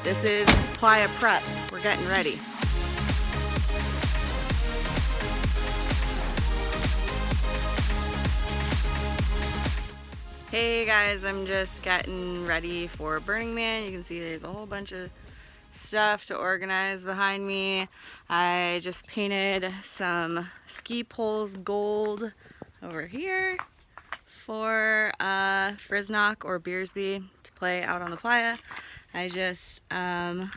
This is Playa prep. We're getting ready. Hey guys, I'm just getting ready for Burning Man. You can see there's a whole bunch of stuff to organize behind me. I just painted some ski poles gold over here for Frisnock or Beersby to play out on the playa. I just painted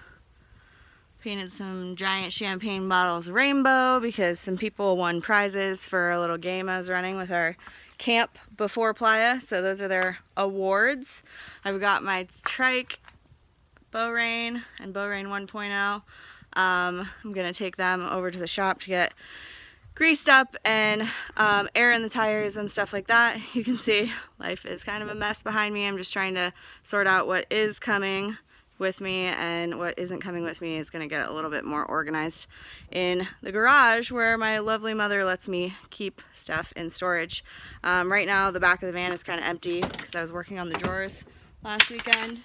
some giant champagne bottles rainbow because some people won prizes for a little game I was running with our camp before Playa, so those are their awards. I've got my trike, Bow Rain, and Bow Rain 1.0. I'm gonna take them over to the shop to get greased up and air in the tires and stuff like that. You can see life is kind of a mess behind me. I'm just trying to sort out what is coming with me, and what isn't coming with me is going to get a little bit more organized in the garage where my lovely mother lets me keep stuff in storage. Right now the back of the van is kind of empty because I was working on the drawers last weekend.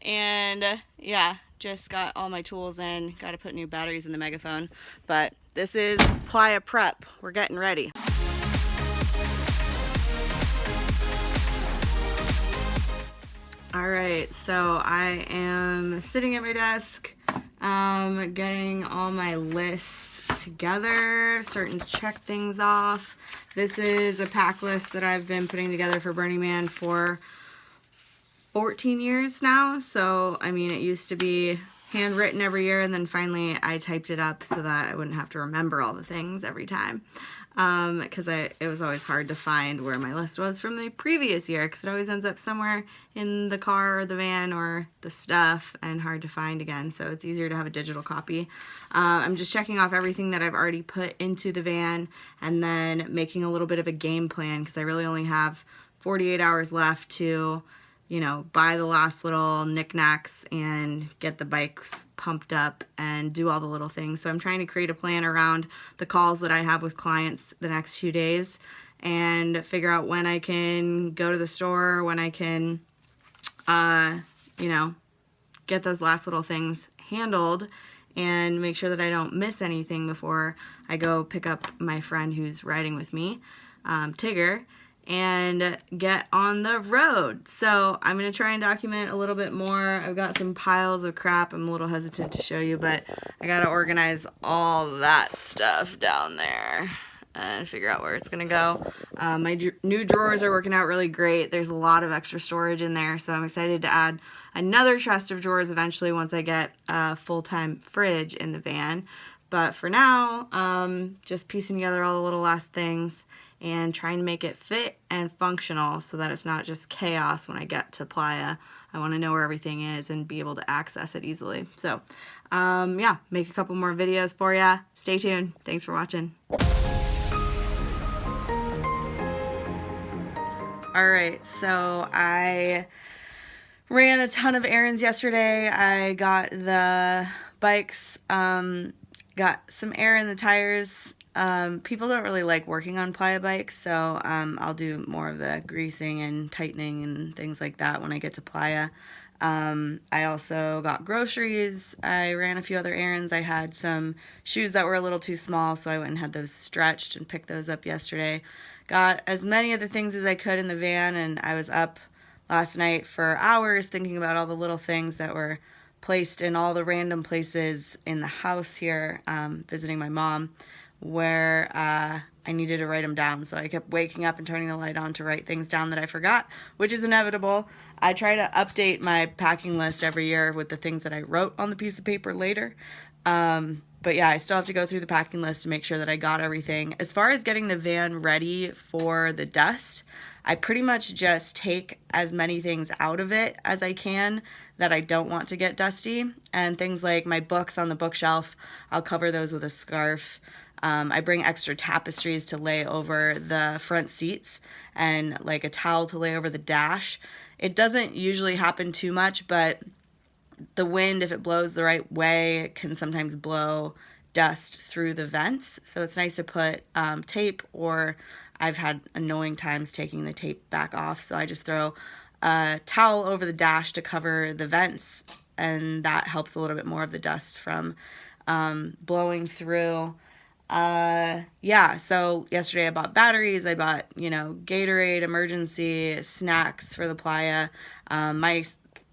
And yeah, just got all my tools in, got to put new batteries in the megaphone, but this is Playa prep. We're getting ready. All right, so I am sitting at my desk, getting all my lists together, starting to check things off. This is a pack list that I've been putting together for Burning Man for 14 years now. So, I mean, it used to be handwritten every year, and then finally I typed it up so that I wouldn't have to remember all the things every time. Because it was always hard to find where my list was from the previous year, because it always ends up somewhere in the car or the van or the stuff and hard to find again, so it's easier to have a digital copy. I'm just checking off everything that I've already put into the van and then making a little bit of a game plan, because I really only have 48 hours left to, you know, buy the last little knickknacks and get the bikes pumped up and do all the little things. So I'm trying to create a plan around the calls that I have with clients the next 2 days and figure out when I can go to the store, when I can, you know, get those last little things handled and make sure that I don't miss anything before I go pick up my friend who's riding with me, Tigger, and get on the road. So I'm going to try and document a little bit more. I've got some piles of crap I'm a little hesitant to show you, but I got to organize all that stuff down there and figure out where it's going to go. My new drawers are working out really great. There's a lot of extra storage in there, so I'm excited to add another chest of drawers eventually once I get a full-time fridge in the van. But for now, just piecing together all the little last things and trying to make it fit and functional so that it's not just chaos when I get to Playa. I want to know where everything is and be able to access it easily. So, yeah, make a couple more videos for ya. Stay tuned. Thanks for watching. All right, so I ran a ton of errands yesterday. I got the bikes, got some air in the tires. People don't really like working on Playa bikes, so I'll do more of the greasing and tightening and things like that when I get to Playa. I also got groceries. I ran a few other errands. I had some shoes that were a little too small, so I went and had those stretched and picked those up yesterday. Got as many of the things as I could in the van, and I was up last night for hours thinking about all the little things that were placed in all the random places in the house here, visiting my mom, where I needed to write them down. So I kept waking up and turning the light on to write things down that I forgot, which is inevitable. I try to update my packing list every year with the things that I wrote on the piece of paper later. But yeah, I still have to go through the packing list to make sure that I got everything. As far as getting the van ready for the dust, I pretty much just take as many things out of it as I can that I don't want to get dusty. And things like my books on the bookshelf, I'll cover those with a scarf. I bring extra tapestries to lay over the front seats and like a towel to lay over the dash. It doesn't usually happen too much, but the wind, if it blows the right way, it can sometimes blow dust through the vents. So it's nice to put tape, or I've had annoying times taking the tape back off. So I just throw a towel over the dash to cover the vents, and that helps a little bit more of the dust from blowing through. Yeah, so yesterday I bought batteries, I bought, you know, Gatorade, emergency snacks for the Playa.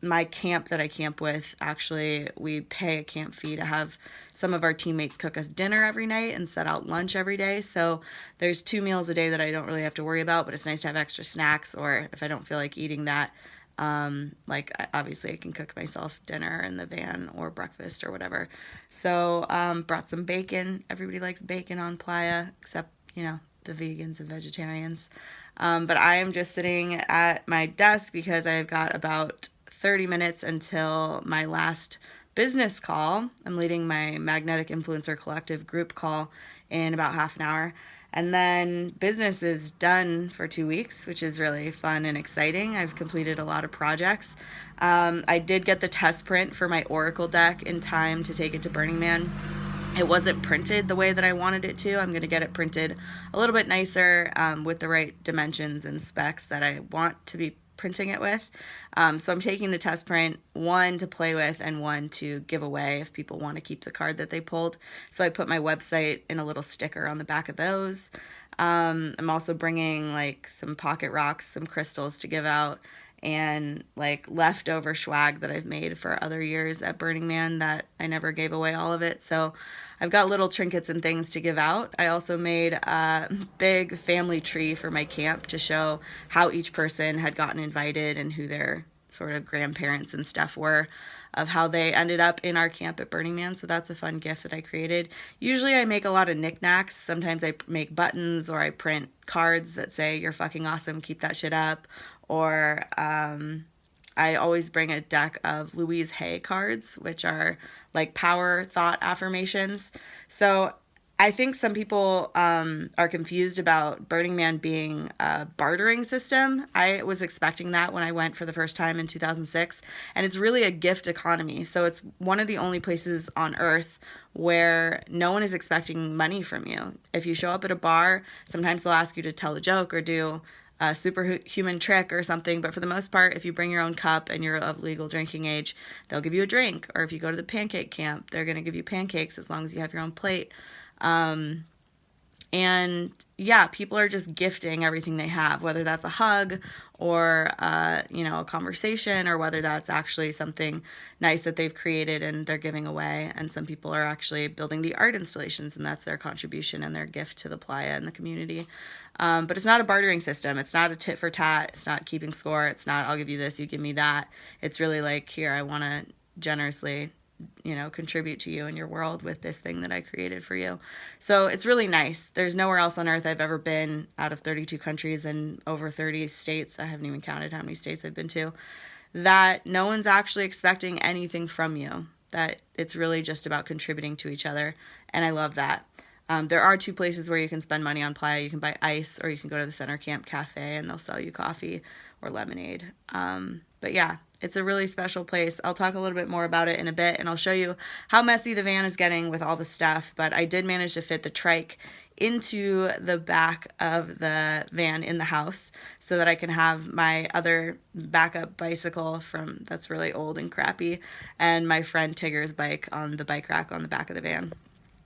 My camp that I camp with, actually, we pay a camp fee to have some of our teammates cook us dinner every night and set out lunch every day. So there's 2 meals a day that I don't really have to worry about, but it's nice to have extra snacks, or if I don't feel like eating that, obviously I can cook myself dinner in the van or breakfast or whatever. So brought some bacon. Everybody likes bacon on Playa, except, you know, the vegans and vegetarians. But I am just sitting at my desk because I've got about 30 minutes until my last business call. I'm leading my Magnetic Influencer Collective group call in about half an hour. And then business is done for 2 weeks, which is really fun and exciting. I've completed a lot of projects. I did get the test print for my Oracle deck in time to take it to Burning Man. It wasn't printed the way that I wanted it to. I'm going to get it printed a little bit nicer with the right dimensions and specs that I want to be printing it with. So I'm taking the test print, one to play with and one to give away if people want to keep the card that they pulled. So I put my website in a little sticker on the back of those. I'm also bringing like some pocket rocks, some crystals to give out, and like leftover swag that I've made for other years at Burning Man that I never gave away all of it. So I've got little trinkets and things to give out. I also made a big family tree for my camp to show how each person had gotten invited and who their sort of grandparents and stuff were, of how they ended up in our camp at Burning Man. So that's a fun gift that I created. Usually I make a lot of knickknacks. Sometimes I make buttons, or I print cards that say, "You're fucking awesome, keep that shit up." Or I always bring a deck of Louise Hay cards, which are like power thought affirmations. So I think some people are confused about Burning Man being a bartering system. I was expecting that when I went for the first time in 2006, and it's really a gift economy. So it's one of the only places on earth where no one is expecting money from you. If you show up at a bar, sometimes they'll ask you to tell a joke or do a superhuman trick or something, but for the most part, if you bring your own cup and you're of legal drinking age, they'll give you a drink. Or if you go to the pancake camp, they're going to give you pancakes as long as you have your own plate. And yeah, people are just gifting everything they have, whether that's a hug or, you know, a conversation, or whether that's actually something nice that they've created and they're giving away. And some people are actually building the art installations, and that's their contribution and their gift to the Playa and the community. But it's not a bartering system. It's not a tit for tat. It's not keeping score. It's not, I'll give you this, you give me that. It's really like, here, I want to generously, you know, contribute to you and your world with this thing that I created for you. So it's really nice. There's nowhere else on earth I've ever been, out of 32 countries and over 30 states, I haven't even counted how many states I've been to, that no one's actually expecting anything from you, that it's really just about contributing to each other. And I love that. There are 2 places where you can spend money on Playa. You can buy ice, or you can go to the Center Camp Cafe and they'll sell you coffee or lemonade. But yeah, it's a really special place. I'll talk a little bit more about it in a bit, and I'll show you how messy the van is getting with all the stuff. But I did manage to fit the trike into the back of the van in the house so that I can have my other backup bicycle that's really old and crappy, and my friend Tigger's bike on the bike rack on the back of the van.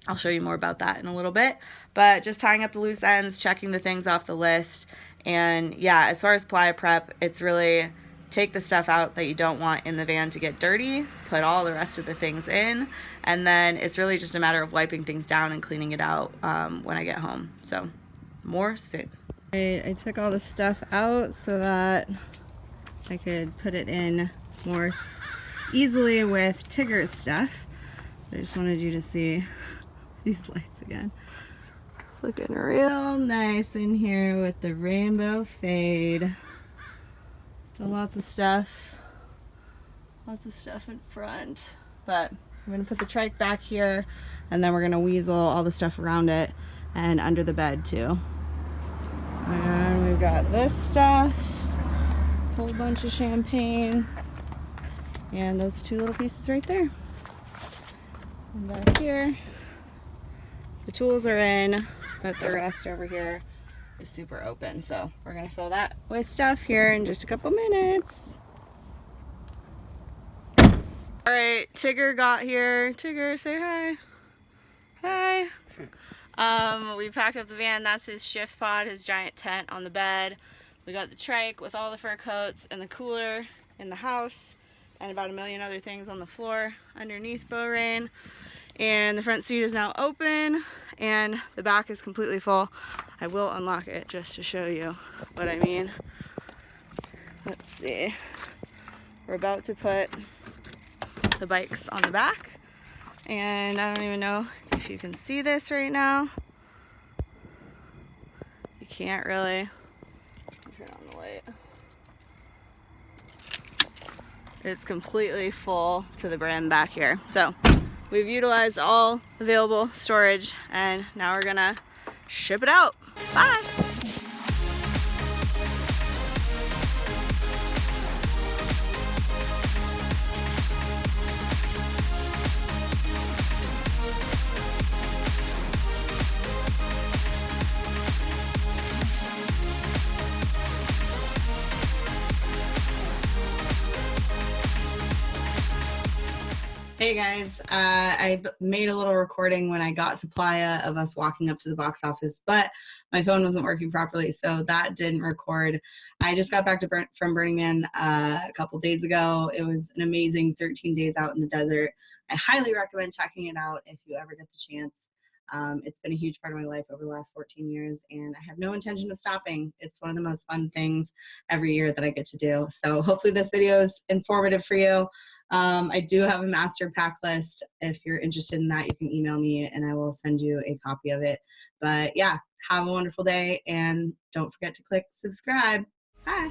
I'll show you more about that in a little bit, but just tying up the loose ends, checking the things off the list. And yeah, as far as Playa prep, it's really take the stuff out that you don't want in the van to get dirty, put all the rest of the things in, and then it's really just a matter of wiping things down and cleaning it out when I get home. So more soon. I took all the stuff out so that I could put it in more easily with Tigger's stuff. I just wanted you to see these lights again. It's looking real nice in here with the rainbow fade. Still lots of stuff in front, but I'm gonna put the trike back here, and then we're gonna weasel all the stuff around it and under the bed too. And we've got this stuff, a whole bunch of champagne, and those 2 little pieces right there. And back here, the tools are in, but the rest over here is super open. So we're gonna fill that with stuff here in just a couple minutes. All right, Tigger got here. Tigger, say hi. Hi. We packed up the van. That's his shift pod, his giant tent on the bed. We got the trike with all the fur coats and the cooler in the house, and about a million other things on the floor underneath Bo Rain. And the front seat is now open and the back is completely full. I will unlock it just to show you what I mean. Let's see. We're about to put the bikes on the back, and I don't even know if you can see this right now. You can't really. Turn on the light. It's completely full to the brim back here. So we've utilized all available storage, and now we're gonna ship it out. Bye. Hey guys, I made a little recording when I got to Playa of us walking up to the box office, but my phone wasn't working properly, so that didn't record. I just got back from Burning Man a couple days ago. It was an amazing 13 days out in the desert. I highly recommend checking it out if you ever get the chance. It's been a huge part of my life over the last 14 years, and I have no intention of stopping. It's one of the most fun things every year that I get to do. So hopefully this video is informative for you. I do have a master pack list. If you're interested in that, you can email me and I will send you a copy of it. But yeah, have a wonderful day and don't forget to click subscribe. Bye.